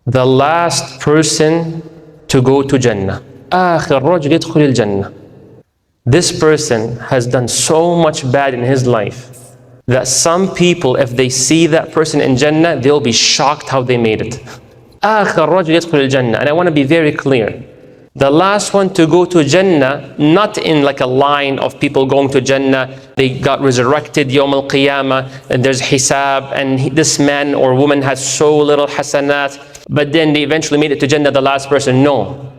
The last person to go to Jannah. آخر رجل يدخل الجنة. This person has done so much bad in his life that some people, if they see that person in Jannah, they'll be shocked how they made it. آخر رجل يدخل الجنة. And I want to be very clear. The last one to go to Jannah, not in like a line of people going to Jannah, they got resurrected Yawm al-Qiyamah, and there's hisab, and this man or woman has so little hasanat, but then they eventually made it to Jannah, the last person. No.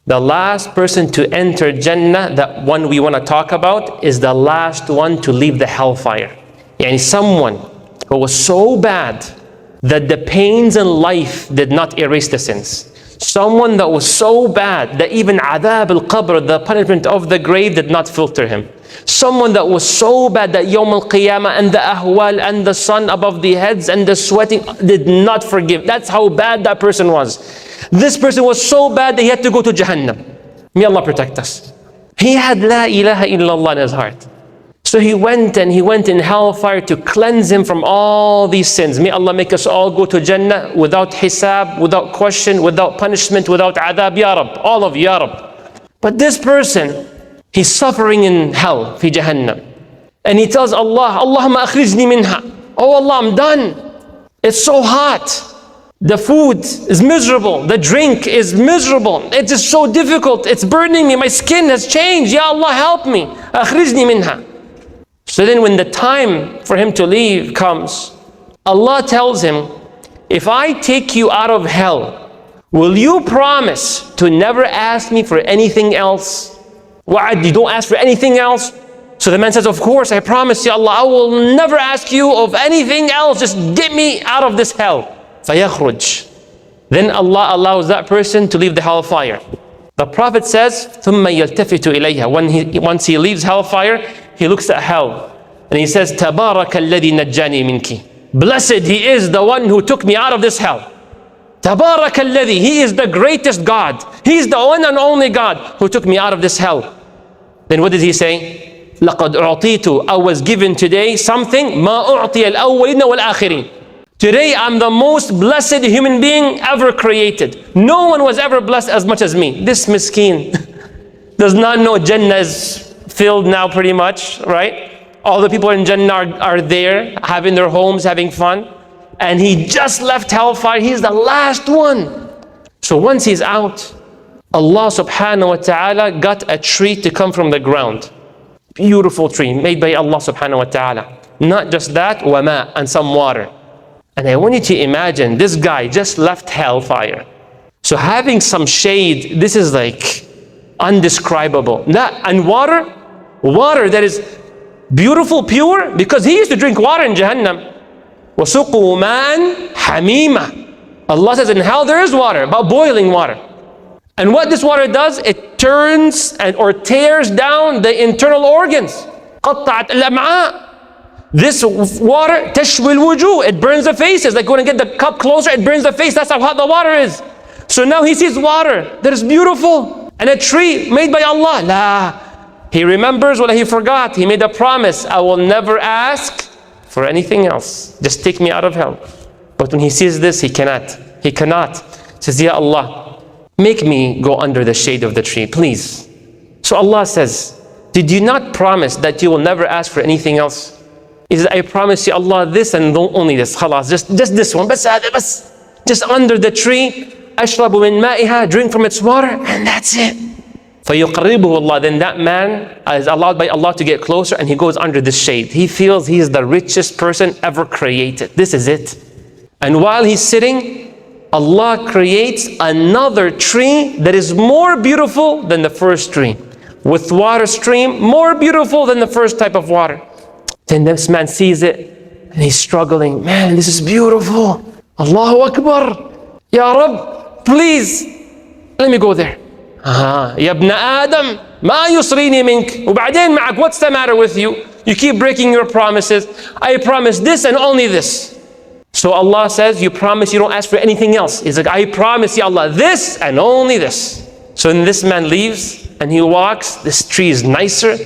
The last person to enter Jannah, that one we want to talk about, is the last one to leave the hellfire. Yani someone who was so bad that the pains in life did not erase the sins. Someone that was so bad that even adhab al-qabr, the punishment of the grave, did not filter him. Someone that was so bad that Yawm al-Qiyamah and the ahwal and the sun above the heads and the sweating did not forgive. That's how bad that person was. This person was so bad that he had to go to Jahannam. May Allah protect us. He had La ilaha illallah in his heart. So he went in hellfire to cleanse him from all these sins. May Allah make us all go to Jannah without hisab, without question, without punishment, without adab, Ya Rab. All of Ya Rab. But this person, he's suffering in hell, fi Jahannam. And he tells Allah, Allahumma akhrijni minha. Oh Allah, I'm done. It's so hot. The food is miserable. The drink is miserable. It is so difficult. It's burning me. My skin has changed. Ya Allah, help me. Akhrijni minha. So then when the time for him to leave comes, Allah tells him, if I take you out of hell, will you promise to never ask me for anything else? Wa'ad, you don't ask for anything else? So the man says, of course, I promise you, Allah, I will never ask you of anything else. Just get me out of this hell. فَيَخْرُجْ. Then Allah allows that person to leave the hellfire. The Prophet says, ثُمَّ يَلْتَفِتُ إِلَيْهَا. Once he leaves hellfire, he looks at hell and he says, تَبَارَكَ الَّذِي نَجَّانِي مِنْكِ. Blessed he is the one who took me out of this hell. تَبَارَكَ الَّذِي. He is the greatest God. He is the one and only God who took me out of this hell. Then what did he say? لَقَدْ أُعْطِيتُ. I was given today something مَا أُعْطِيَ الْأَوَّلِينَ وَالْآخِرِينَ. Today I'm the most blessed human being ever created. No one was ever blessed as much as me. This miskin does not know Jannah is filled now pretty much, right? All the people in Jannah are there, having their homes, having fun. And he just left hellfire. He's the last one. So once he's out, Allah subhanahu wa ta'ala got a tree to come from the ground. Beautiful tree made by Allah subhanahu wa ta'ala. Not just that, wama, and some water. And I want you to imagine this guy just left hellfire. So having some shade, this is like undescribable. And water that is beautiful, pure, because he used to drink water in Jahannam. وَسُقُوا مَاءً حَمِيمًا. Allah says in hell there is water, about boiling water. And what this water does, it turns or tears down the internal organs. قَطَّعَتْ الْأَمْعَاء. This water, تَشْوِي الْوُجُوهِ. It burns the faces. Like when you get the cup closer, it burns the face. That's how hot the water is. So now he sees water that is beautiful. And a tree made by Allah. La. He remembers what he forgot. He made a promise. I will never ask for anything else. Just take me out of hell. But when he sees this, he cannot. He cannot. He says, Ya Allah, make me go under the shade of the tree, please. So Allah says, did you not promise that you will never ask for anything else? He says, I promise you, Allah, this and only this. Khalas, just this one. Just under the tree. أَشْرَبُ مِن مَائِهَا. Drink from its water, and that's it. فَيُقَرِّبُهُ Allah. Then that man is allowed by Allah to get closer, and he goes under this shade. He feels he is the richest person ever created. This is it. And while he's sitting, Allah creates another tree that is more beautiful than the first tree, with water stream more beautiful than the first type of water. Then this man sees it and he's struggling. Man, this is beautiful. Allahu Akbar. Ya Rab, please, let me go there. Ya ibn Adam, ma yusrini mink. وبعدين معك, what's the matter with you? You keep breaking your promises. I promise this and only this. So Allah says, you promise you don't ask for anything else. He's like, I promise Ya Allah, this and only this. So then this man leaves and he walks. This tree is nicer.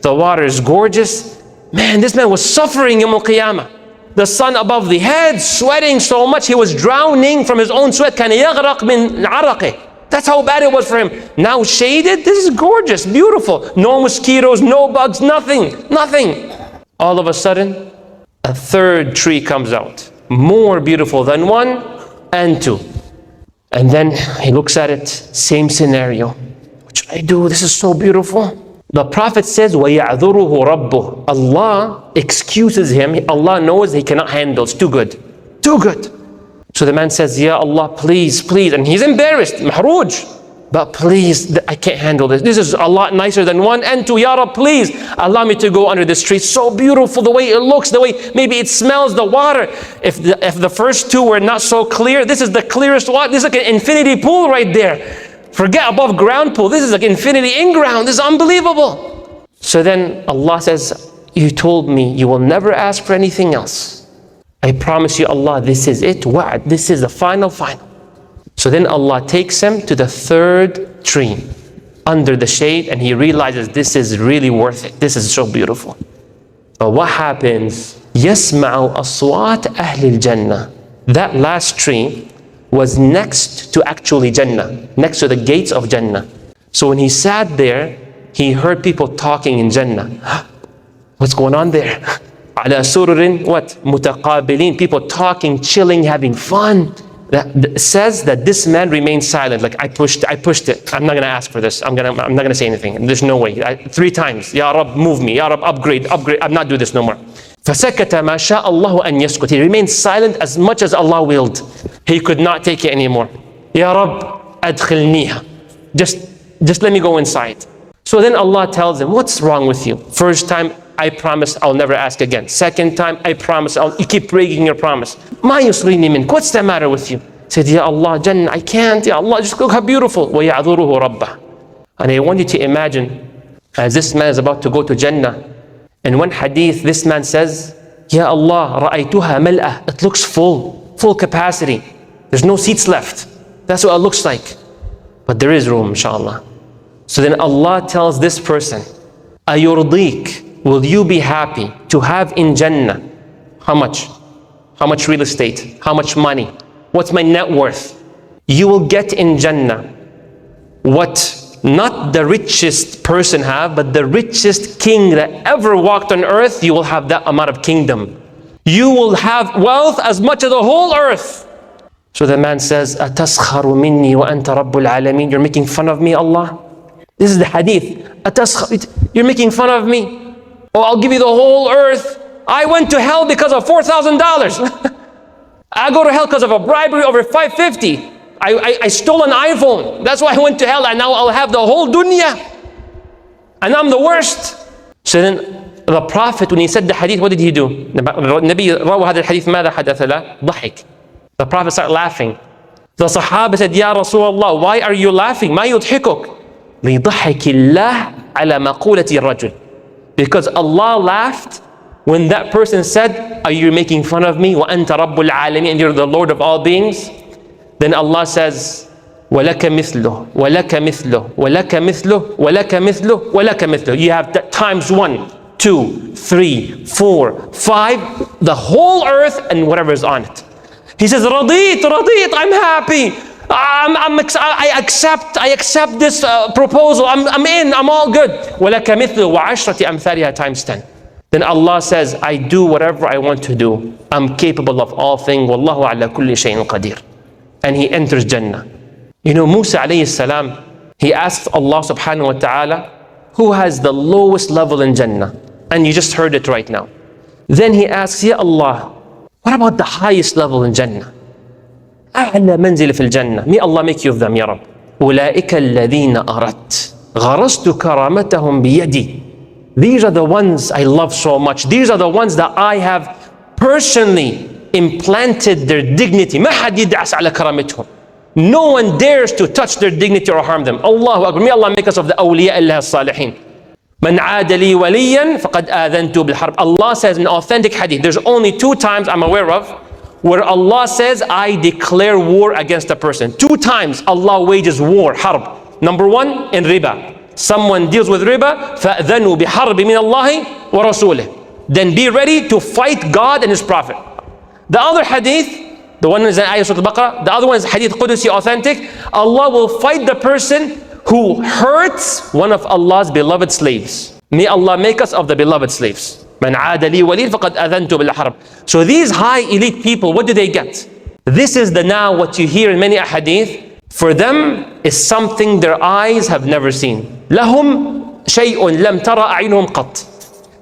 The water is gorgeous. Man, this man was suffering Yawm al-Qiyamah. the sun above the head, sweating so much he was drowning from his own sweat. كان يغرق من عرقه. That's how bad it was for him. Now shaded, this is gorgeous, beautiful. No mosquitoes, no bugs, nothing. All of a sudden, a third tree comes out, more beautiful than one and two. And then he looks at it, same scenario. What should I do? This is so beautiful. The Prophet says, وَيَعْذُرُهُ رَبُّهُ. Allah excuses him. Allah knows he cannot handle. It's too good. Too good. So the man says, Ya Allah, please. And he's embarrassed, mahruj. But please, I can't handle this. This is a lot nicer than one and two. Ya Rab, please allow me to go under this tree. So beautiful, the way it looks, the way maybe it smells, the water. If the first two were not so clear, this is the clearest water. This is like an infinity pool right there. Forget above ground pool. This is like infinity in ground. This is unbelievable. So then Allah says, you told me you will never ask for anything else. I promise you, Allah, this is it. Wa'ad. This is the final. So then Allah takes him to the third tree under the shade, and he realizes this is really worth it. This is so beautiful. But what happens? يَسْمَعُ أَصْوَاتَ أَهْلِ الْجَنَّةِ. That last tree was next to actually Jannah, next to the gates of Jannah. So when he sat there, he heard people talking in Jannah. What's going on there? على سرر what? متقابلين. People talking, chilling, having fun. That says that this man remained silent. Like I pushed it. I'm not going to ask for this. I'm not going to say anything. There's no way. 3 times. Ya Rab, move me. Ya Rab, upgrade. I'm not doing this no more. فسكت ما شاء الله أن يسكت. He remained silent as much as Allah willed. He could not take it anymore. Ya Rab, أدخلنيها. Just let me go inside. So then Allah tells him, what's wrong with you? First time, I promise I'll never ask again. Second time, I promise you keep breaking your promise. ما يصليني منك. What's the matter with you? He said, Ya Allah, Jannah, I can't. Ya Allah, just look how beautiful. وَيَعْذُرُهُ رَبَّهُ. And I want you to imagine, as this man is about to go to Jannah, in one hadith, this man says, Ya Allah, رَأَيْتُهَا مَلْأَةً. It looks full capacity. There's no seats left. That's what it looks like. But there is room, inshallah. So then Allah tells this person, أَيُرْضِيكَ. Will you be happy to have in Jannah? How much? How much real estate? How much money? What's my net worth? You will get in Jannah what not the richest person have, but the richest king that ever walked on earth. You will have that amount of kingdom. You will have wealth as much as the whole earth. So the man says, أَتَسْخَرُ مِنِّي وَأَنْتَ رَبُّ الْعَالَمِينَ. You're making fun of me, Allah? This is the hadith. You're making fun of me? Oh, I'll give you the whole earth. I went to hell because of $4,000. I go to hell because of a bribery over $550. I stole an iPhone. That's why I went to hell, and now I'll have the whole dunya. And I'm the worst. So then the Prophet, when he said the hadith, what did he do? النبي روى هذا الحديث ماذا حدث له؟ ضحك. The Prophet started laughing. The Sahaba said, Ya Rasulullah, why are you laughing? ما يضحكك؟ ليضحك الله على مقولة الرجل. Because Allah laughed when that person said, are you making fun of me? وَأَنْتَ رَبُّ الْعَالَمِينَ, and you're the Lord of all beings. Then Allah says, وَلَكَ مِثْلُهُ وَلَكَ مِثْلُهُ وَلَكَ مِثْلُهُ وَلَكَ مِثْلُهُ وَلَكَ مِثْلُهُ. You have that times 1, 2, 3, 4, 5, the whole earth and whatever is on it. He says, رَضِيت, I'm happy. I accept this proposal. I'm in. I'm all good. وَلَكَ مِثْلُ وَعَشْرَةِ أَمْثَالِهَا times 10. Then Allah says, I do whatever I want to do. I'm capable of all things. وَاللَّهُ عَلَى كُلِّ شَيْءٍ قَدِيرٌ. And he enters Jannah. You know, Musa alayhi salam, he asked Allah subhanahu wa ta'ala, who has the lowest level in Jannah? And you just heard it right now. Then he asks, Ya Allah, what about the highest level in Jannah? أعلى منزل في الجنة. May Allah make you of them, Ya Rab. أولئك الذين أردت غرست كرامتهم بيدي. These are the ones I love so much. These are the ones that I have personally implanted their dignity. ما حد يدعس على كرامتهم. No one dares to touch their dignity or harm them. Allahu Akbar. May Allah make us of the awliya Allah as-salihin. من عاد لي وليا فقد آذنت بالحرب. Allah says in authentic hadith, there's only 2 times I'm aware of where Allah says, I declare war against a person. 2 times Allah wages war, harb. Number 1, in riba. Someone deals with riba, فَأْذَنُوا بِحَرْبِ مِنَ اللَّهِ وَرَسُولِهِ. then be ready to fight God and His Prophet. The other hadith, the one is in Ayah Surah Al-Baqarah, the other one is hadith Qudusi authentic. Allah will fight the person who hurts one of Allah's beloved slaves. May Allah make us of the beloved slaves. Man aada li waliyan faqad adhantu bil harb. So these high elite people, what do they get? This is the now what you hear in many hadith. For them is something their eyes have never seen. لهم شيء لم ترى أعينهم قط.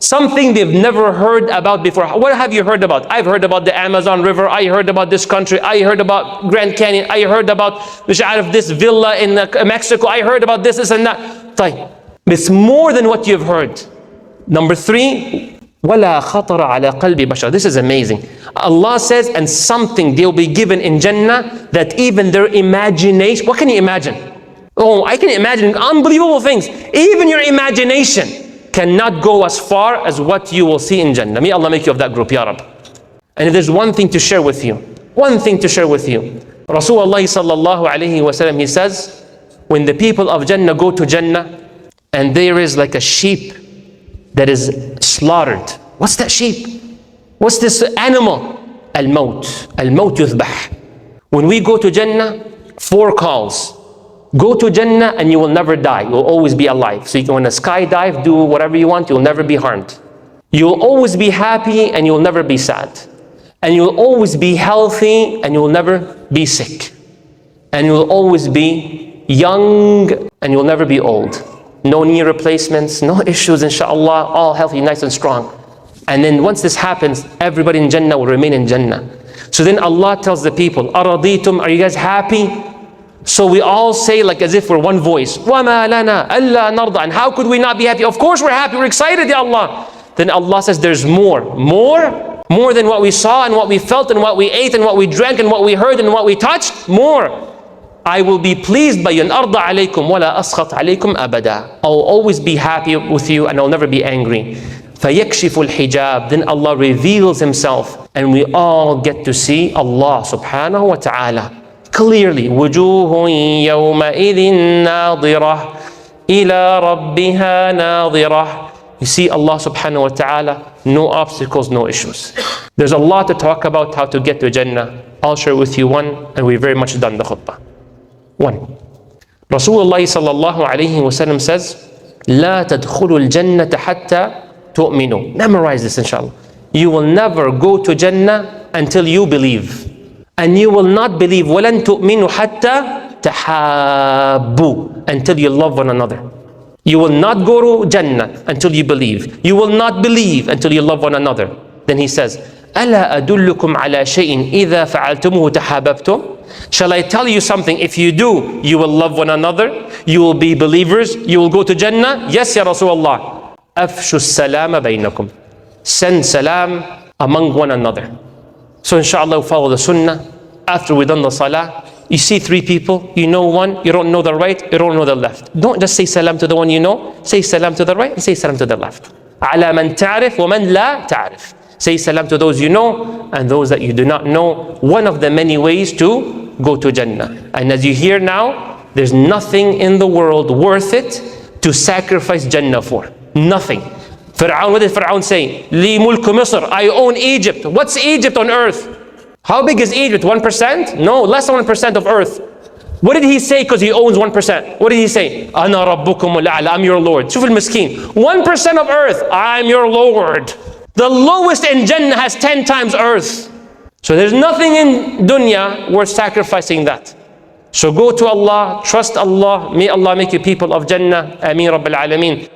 Something they've never heard about before. What have you heard about? I've heard about the Amazon River. I heard about this country. I heard about Grand Canyon. I heard about this villa in Mexico. I heard about this and that. طيب. It's more than what you've heard. Number 3, وَلَا خَطَرَ عَلَى قَلْبِ بَشَرٍ. This is amazing. Allah says, and something they'll be given in Jannah that even their imagination, what can you imagine? Oh, I can imagine unbelievable things. Even your imagination cannot go as far as what you will see in Jannah. May Allah make you of that group, Ya Rab. And if there's one thing to share with you, Rasulullah sallallahu alayhi wa sallam, he says, when the people of Jannah go to Jannah, and there is like a sheep that is slaughtered. What's that sheep? What's this animal? Al-Maut. Al-Maut yuthbah. When we go to Jannah, 4 calls. Go to Jannah and you will never die. You'll always be alive. So you can, when a skydive, do whatever you want, you'll never be harmed. You'll always be happy and you'll never be sad. And you'll always be healthy and you'll never be sick. And you'll always be young and you'll never be old. No knee replacements, no issues, inshallah, all healthy, nice and strong. And then once this happens, everybody in Jannah will remain in Jannah. So then Allah tells the people, أَرَضِيتُمْ, are you guys happy? So we all say like as if we're one voice, وَمَا لَنَا أَلَّا نَرْضَى. And how could we not be happy? Of course we're happy, we're excited, Ya Allah. Then Allah says there's more than what we saw and what we felt and what we ate and what we drank and what we heard and what we touched, more. I will be pleased by you. أَرْضَى عَلَيْكُمْ وَلَا أَسْخَطْ عَلَيْكُمْ أَبَدًا. I will always be happy with you and I'll never be angry. فَيَكْشِفُ الْحِجَابِ. Then Allah reveals Himself and we all get to see Allah subhanahu wa ta'ala clearly. وُجُوهٌ يَوْمَئِذٍ نَاظِرَةٌ إِلَىٰ رَبِّهَا نَاظِرَةٌ. You see Allah subhanahu wa ta'ala, no obstacles, no issues. There's a lot to talk about how to get to Jannah. I'll share with you one, and we've very much done the khutbah. 1. Rasulullah sallallahu alayhi wa sallam says, لا تدخلوا الجنة حتى تؤمنوا. Memorize this inshallah. You will never go to Jannah until you believe. And you will not believe وَلَن تُؤْمِنُوا حَتَّى تَحَابُّوا. Until you love one another. You will not go to Jannah until you believe. You will not believe until you love one another. Then he says, أَلَا أَدُلُّكُمْ عَلَى شَيْءٍ إِذَا فَعَلْتُمُهُ تَحَابَبْتُمْ. Shall I tell you something? If you do, you will love one another. You will be believers. You will go to Jannah. Yes, Ya Rasulullah. أَفْشُوا السَّلَامَ بَيْنَكُمْ. Send salam among one another. So inshallah, follow the sunnah. After we've done the salah, you see 3 people, you know one, you don't know the right, you don't know the left. Don't just say salam to the one you know, say salam to the right and say salam to the left. عَلَى مَنْ تَعْرِفْ وَمَنْ لَا تَعْرِفْ. Say salam to those you know and those that you do not know. One of the many ways to go to Jannah. And as you hear now, there's nothing in the world worth it to sacrifice Jannah for. Nothing. Fir'aun, what did Fir'aun say? لِي مُلْكُ مِصْرٍ. I own Egypt. What's Egypt on earth? How big is Egypt? 1%? No, less than 1% of earth. What did he say because he owns 1%? What did he say? أَنَا رَبُّكُمُ الْأَعْلَى. I'm your Lord. شوف المسكين. 1% of earth. I'm your Lord. The lowest in Jannah has 10 times earth. So there's nothing in dunya worth sacrificing that. So go to Allah, trust Allah. May Allah make you people of Jannah. Ameen Rabbil Alameen.